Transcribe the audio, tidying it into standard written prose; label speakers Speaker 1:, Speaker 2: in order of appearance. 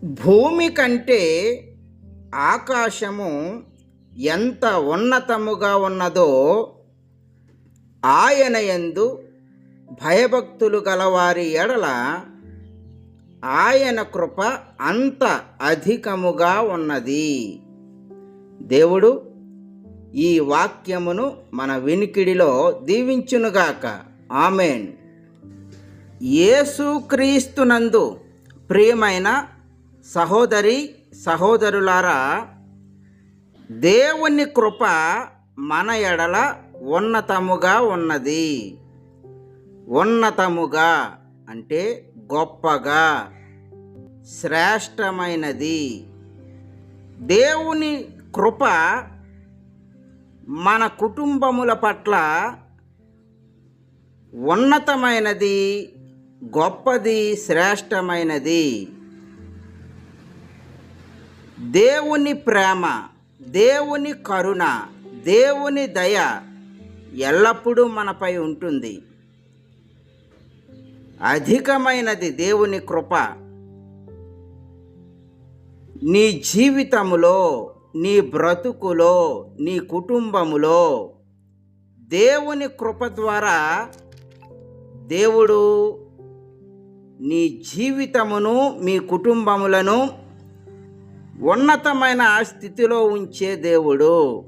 Speaker 1: భూమి కంటే ఆకాశము ఎంత ఉన్నతముగా ఉన్నదో ఆయన యందు భయభక్తులు గలవారి ఎడల ఆయన కృప అంత అధికముగా ఉన్నది. దేవుడు ఈ వాక్యమును మన వినికిడిలో దీవించునుగాక. ఆమేన్. యేసుక్రీస్తునందు ప్రియమైన సహోదరి సహోదరులారా, దేవుని కృప మన ఎడల ఉన్నతముగా ఉన్నది. ఉన్నతముగా అంటే గొప్పగా, శ్రేష్టమైనది. దేవుని కృప మన కుటుంబముల పట్ల ఉన్నతమైనది, గొప్పది, శ్రేష్టమైనది. దేవుని ప్రేమ, దేవుని కరుణ, దేవుని దయ ఎల్లప్పుడూ మనపై ఉంటుంది. అధికమైనది దేవుని కృప. నీ జీవితములో, నీ బ్రతుకులో, నీ కుటుంబములో దేవుని కృప ద్వారా దేవుడు నీ జీవితమును, మీ కుటుంబములను ఉన్నతమైన స్థితిలో ఉంచే దేవుడు.